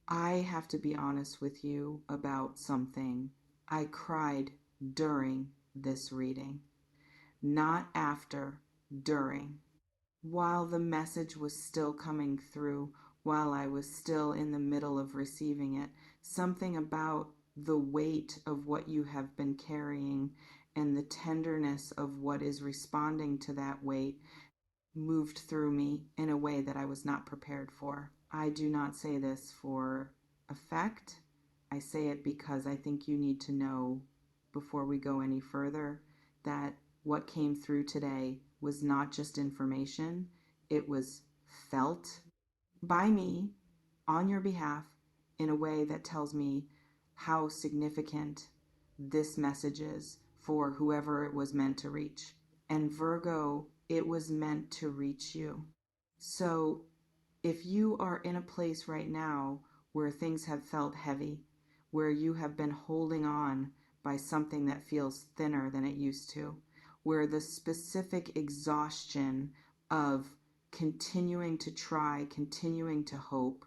I have to be honest with you about something. I cried during this reading, not after, during. While the message was still coming through, while I was still in the middle of receiving it, something about the weight of what you have been carrying and the tenderness of what is responding to that weight moved through me in a way that I was not prepared for. I do not say this for effect. I say it because I think you need to know before we go any further that what came through today was not just information, it was felt by me on your behalf in a way that tells me how significant this message is for whoever it was meant to reach. And Virgo, it was meant to reach you. So if you are in a place right now where things have felt heavy, where you have been holding on by something that feels thinner than it used to, where the specific exhaustion of continuing to try, continuing to hope,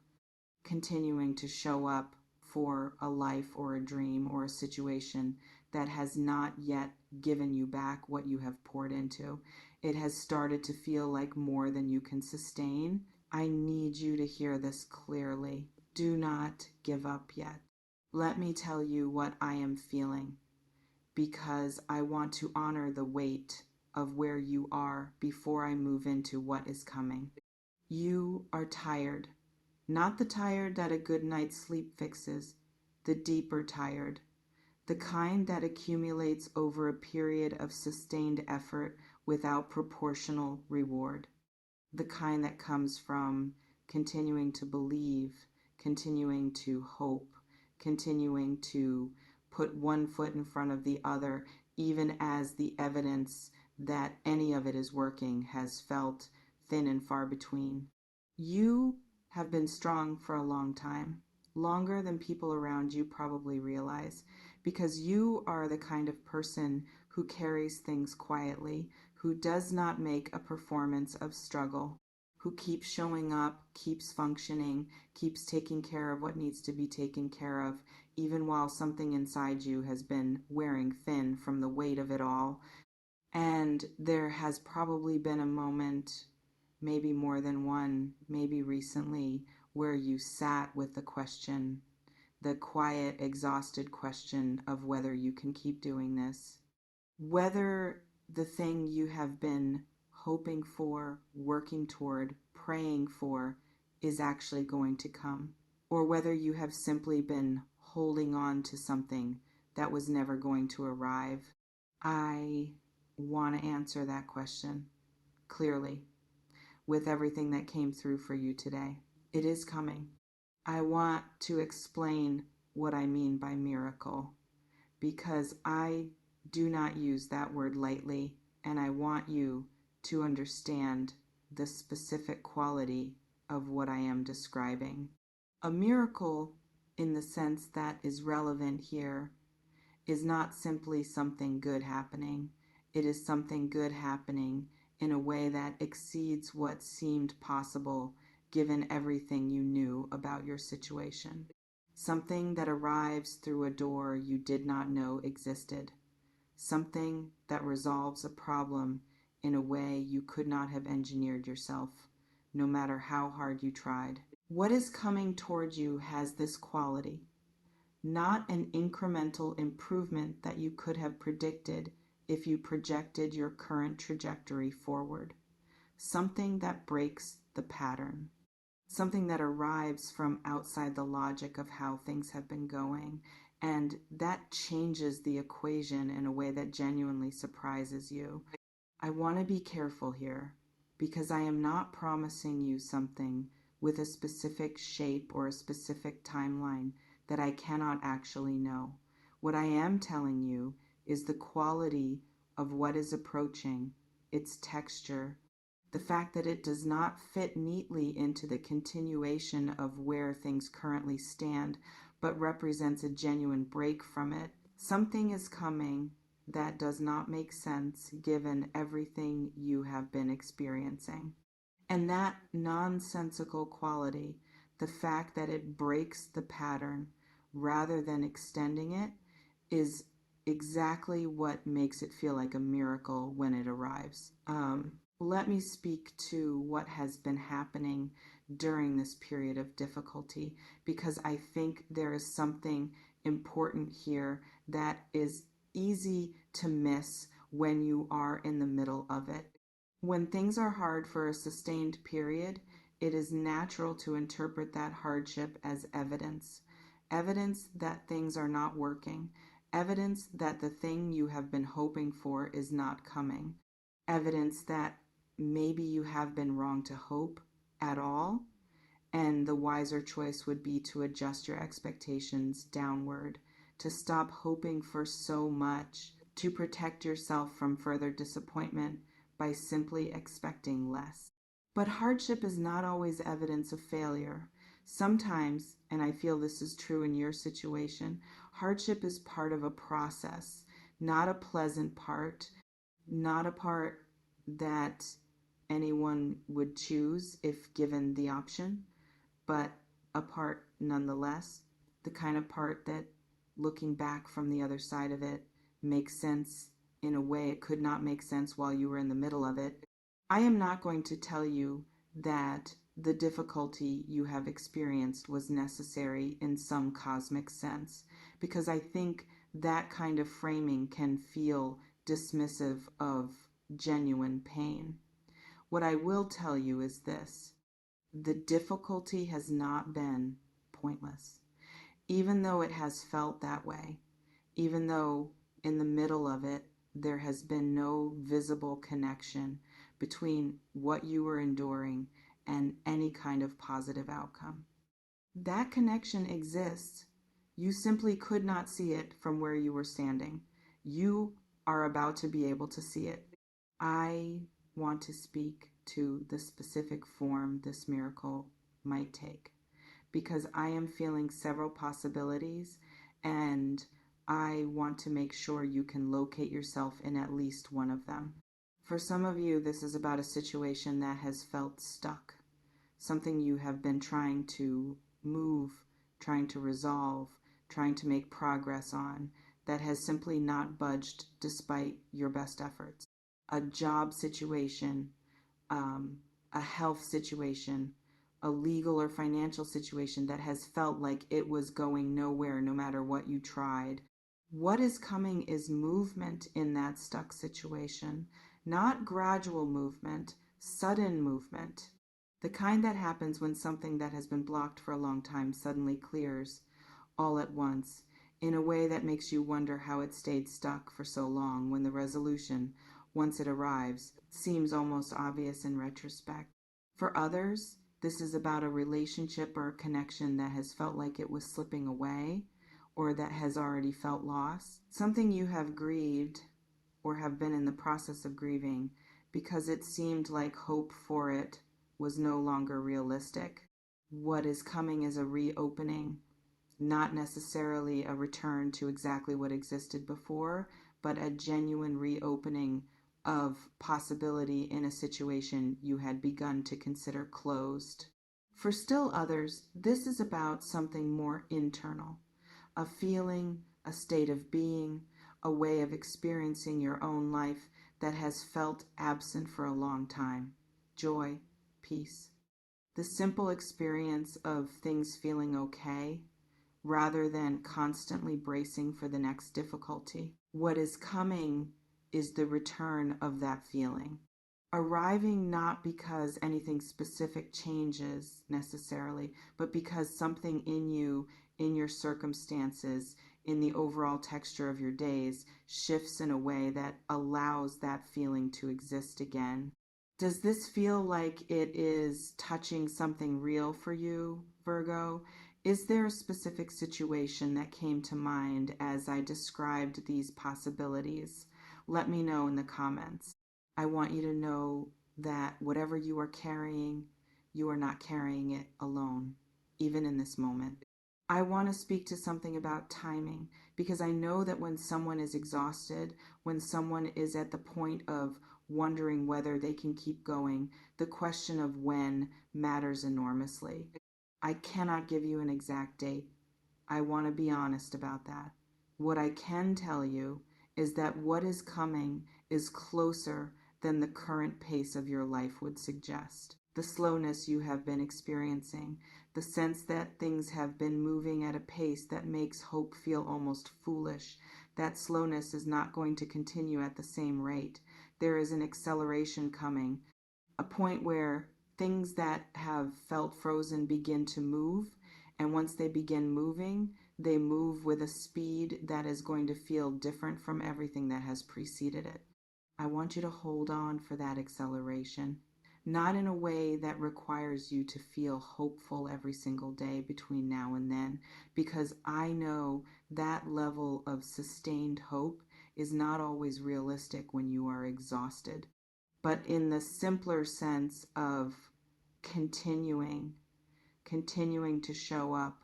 continuing to show up for a life or a dream or a situation that has not yet given you back what you have poured into. It has started to feel like more than you can sustain. I need you to hear this clearly. Do not give up yet. Let me tell you what I am feeling, because I want to honor the weight of where you are before I move into what is coming. You are tired. Not the tired that a good night's sleep fixes, the deeper tired, the kind that accumulates over a period of sustained effort without proportional reward, the kind that comes from continuing to believe, continuing to hope, continuing to put one foot in front of the other, even as the evidence that any of it is working has felt thin and far between. You have been strong for a long time, longer than people around you probably realize, because you are the kind of person who carries things quietly, who does not make a performance of struggle, who keeps showing up, keeps functioning, keeps taking care of what needs to be taken care of, even while something inside you has been wearing thin from the weight of it all. And there has probably been a moment, maybe more than one, maybe recently, where you sat with the question, the quiet, exhausted question of whether you can keep doing this. Whether the thing you have been hoping for, working toward, praying for is actually going to come, or whether you have simply been holding on to something that was never going to arrive. I want to answer that question clearly with everything that came through for you today. It is coming. I want to explain what I mean by miracle, because I do not use that word lightly, and I want you to understand the specific quality of what I am describing. A miracle, in the sense that is relevant here, is not simply something good happening. It is something good happening in a way that exceeds what seemed possible given everything you knew about your situation. Something that arrives through a door you did not know existed. Something that resolves a problem in a way you could not have engineered yourself, no matter how hard you tried. What is coming toward you has this quality. Not an incremental improvement that you could have predicted if you projected your current trajectory forward. Something that breaks the pattern. Something that arrives from outside the logic of how things have been going, and that changes the equation in a way that genuinely surprises you. I want to be careful here, because I am not promising you something with a specific shape or a specific timeline that I cannot actually know. What I am telling you is the quality of what is approaching, its texture, the fact that it does not fit neatly into the continuation of where things currently stand, but represents a genuine break from it. Something is coming that does not make sense given everything you have been experiencing. And that nonsensical quality, The fact that it breaks the pattern rather than extending it is exactly what makes it feel like a miracle when it arrives. Let me speak to what has been happening during this period of difficulty, because I think there is something important here that is easy to miss when you are in the middle of it. When things are hard for a sustained period, it is natural to interpret that hardship as evidence. Evidence that things are not working. Evidence that the thing you have been hoping for is not coming. Evidence that maybe you have been wrong to hope at all, and the wiser choice would be to adjust your expectations downward, to stop hoping for so much, to protect yourself from further disappointment by simply expecting less. But hardship is not always evidence of failure. Sometimes, and I feel this is true in your situation, hardship is part of a process, not a pleasant part, not a part that anyone would choose if given the option, but a part nonetheless, the kind of part that, looking back from the other side of it, makes sense in a way it could not make sense while you were in the middle of it. I am not going to tell you that the difficulty you have experienced was necessary in some cosmic sense, because I think that kind of framing can feel dismissive of genuine pain. What I will tell you is this: the difficulty has not been pointless, even though it has felt that way, even though in the middle of it there has been no visible connection between what you were enduring and any kind of positive outcome. That connection exists. You simply could not see it from where you were standing. You are about to be able to see it. I want to speak to the specific form this miracle might take, because I am feeling several possibilities, and I want to make sure you can locate yourself in at least one of them. For some of you, this is about a situation that has felt stuck, something you have been trying to move, trying to resolve, trying to make progress on, that has simply not budged despite your best efforts. A job situation, a health situation, a legal or financial situation that has felt like it was going nowhere no matter what you tried. What is coming is movement in that stuck situation, not gradual movement, sudden movement. The kind that happens when something that has been blocked for a long time suddenly clears all at once, in a way that makes you wonder how it stayed stuck for so long when the resolution, once it arrives, seems almost obvious in retrospect. For others, this is about a relationship or a connection that has felt like it was slipping away, or that has already felt lost. Something you have grieved or have been in the process of grieving because it seemed like hope for it was no longer realistic. What is coming is a reopening, not necessarily a return to exactly what existed before, but a genuine reopening of possibility in a situation you had begun to consider closed. For still others, this is about something more internal, a feeling, a state of being, a way of experiencing your own life that has felt absent for a long time. Joy, peace. The simple experience of things feeling okay, rather than constantly bracing for the next difficulty. What is coming is the return of that feeling. Arriving not because anything specific changes necessarily, but because something in you, in your circumstances, in the overall texture of your days, shifts in a way that allows that feeling to exist again. Does this feel like it is touching something real for you, Virgo? Is there a specific situation that came to mind as I described these possibilities? Let me know in the comments. I want you to know that whatever you are carrying, you are not carrying it alone, even in this moment. I want to speak to something about timing, because I know that when someone is exhausted, when someone is at the point of wondering whether they can keep going, the question of when matters enormously. I cannot give you an exact date. I want to be honest about that. What I can tell you is that what is coming is closer than the current pace of your life would suggest. The slowness you have been experiencing, the sense that things have been moving at a pace that makes hope feel almost foolish, that slowness is not going to continue at the same rate. There is an acceleration coming, a point where things that have felt frozen begin to move, and once they begin moving, they move with a speed that is going to feel different from everything that has preceded it. I want you to hold on for that acceleration, not in a way that requires you to feel hopeful every single day between now and then, because I know that level of sustained hope is not always realistic when you are exhausted. But in the simpler sense of continuing to show up,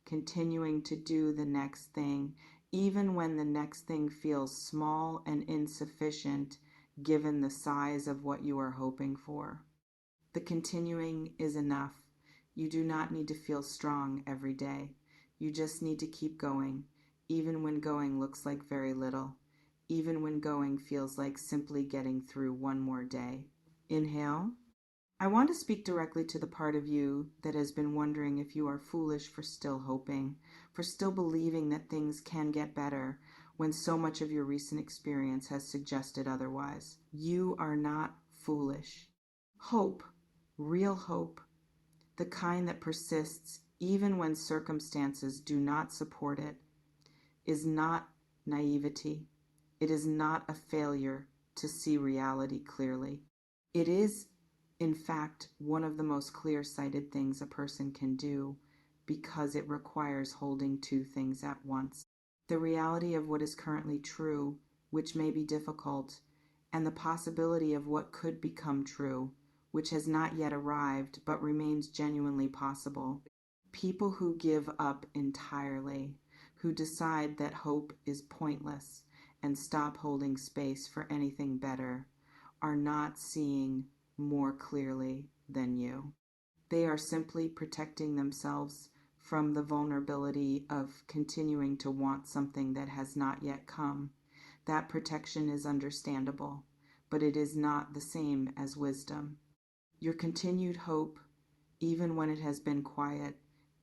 continuing to do the next thing, even when the next thing feels small and insufficient given the size of what you are hoping for. The continuing is enough. You do not need to feel strong every day. You just need to keep going, even when going looks like very little, even when going feels like simply getting through one more day. Inhale. I want to speak directly to the part of you that has been wondering if you are foolish for still hoping, for still believing that things can get better when so much of your recent experience has suggested otherwise. You are not foolish. Hope, real hope, the kind that persists even when circumstances do not support it, is not naivety. It is not a failure to see reality clearly. It is, in fact, one of the most clear-sighted things a person can do because it requires holding two things at once. The reality of what is currently true, which may be difficult, and the possibility of what could become true, which has not yet arrived but remains genuinely possible. People who give up entirely, who decide that hope is pointless and stop holding space for anything better, are not seeing more clearly than you. They are simply protecting themselves from the vulnerability of continuing to want something that has not yet come. That protection is understandable, but it is not the same as wisdom. Your continued hope, even when it has been quiet,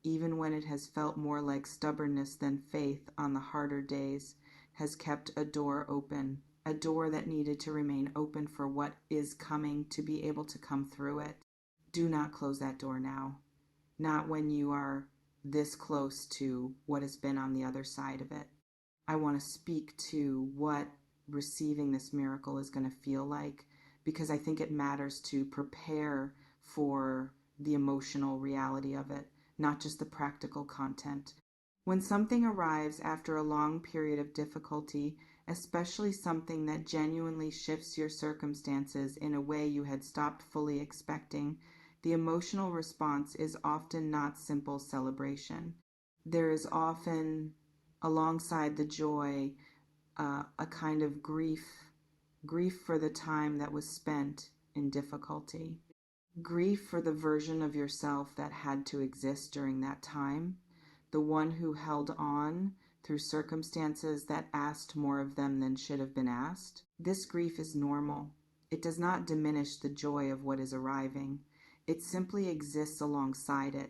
even when it has felt more like stubbornness than faith on the harder days, has kept a door open, a door that needed to remain open for what is coming to be able to come through it. Do not close that door now, not when you are this close to what has been on the other side of it. I want to speak to what receiving this miracle is going to feel like, because I think it matters to prepare for the emotional reality of it, not just the practical content. When something arrives after a long period of difficulty, especially something that genuinely shifts your circumstances in a way you had stopped fully expecting, the emotional response is often not simple celebration. There is often, alongside the joy, a kind of grief for the time that was spent in difficulty, grief for the version of yourself that had to exist during that time, the one who held on through circumstances that asked more of them than should have been asked. This grief is normal. It does not diminish the joy of what is arriving. It simply exists alongside it,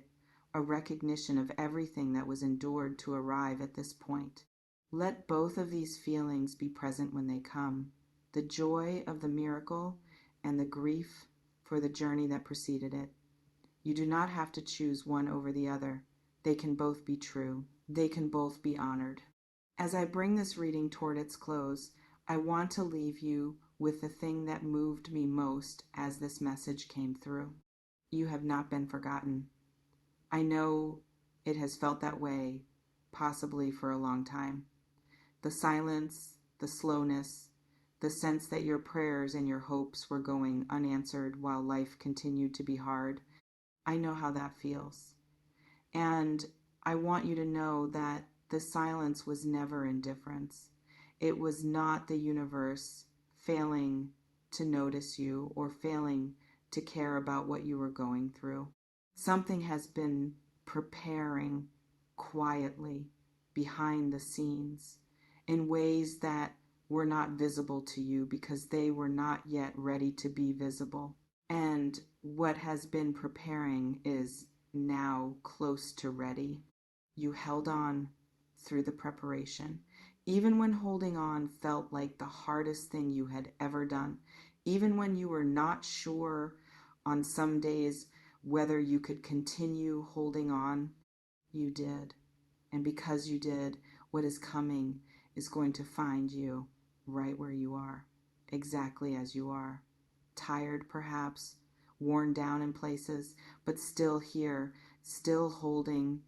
a recognition of everything that was endured to arrive at this point. Let both of these feelings be present when they come, the joy of the miracle and the grief for the journey that preceded it. You do not have to choose one over the other. They can both be true. They can both be honored. As I bring this reading toward its close, I want to leave you with the thing that moved me most as this message came through. You have not been forgotten. I know it has felt that way, possibly for a long time. The silence, the slowness, the sense that your prayers and your hopes were going unanswered while life continued to be hard. I know how that feels. And I want you to know that the silence was never indifference. It was not the universe failing to notice you or failing to care about what you were going through. Something has been preparing quietly behind the scenes in ways that were not visible to you because they were not yet ready to be visible. And what has been preparing is now close to ready. You held on through the preparation, even when holding on felt like the hardest thing you had ever done, even when you were not sure on some days whether you could continue holding on. You did. And because you did, what is coming is going to find you right where you are, exactly as you are. Tired, perhaps, worn down in places, but still here, still holding,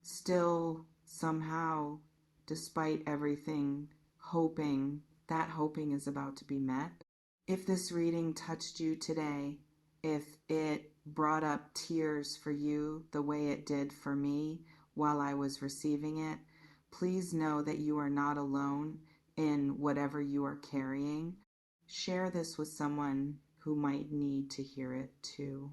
still somehow, despite everything, hoping. That hoping is about to be met. If this reading touched you today, if it brought up tears for you the way it did for me while I was receiving it, please know that you are not alone in whatever you are carrying. Share this with someone who might need to hear it too.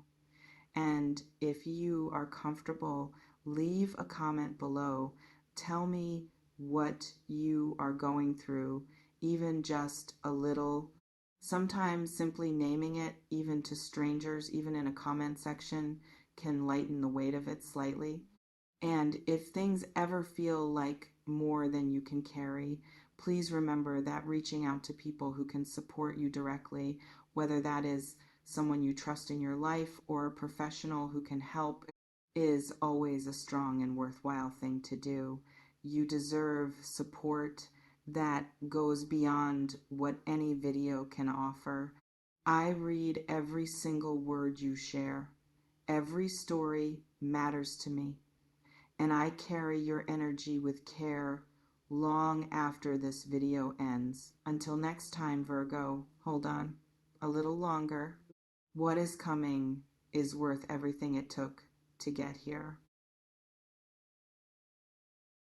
And if you are comfortable, leave a comment below. Tell me what you are going through, even just a little. Sometimes simply naming it, even to strangers, even in a comment section, can lighten the weight of it slightly. And if things ever feel like more than you can carry, please remember that reaching out to people who can support you directly, whether that is someone you trust in your life or a professional who can help, is always a strong and worthwhile thing to do. You deserve support that goes beyond what any video can offer. I read every single word you share. Every story matters to me, and I carry your energy with care long after this video ends. Until next time, Virgo, hold on a little longer. What is coming is worth everything it took to get here.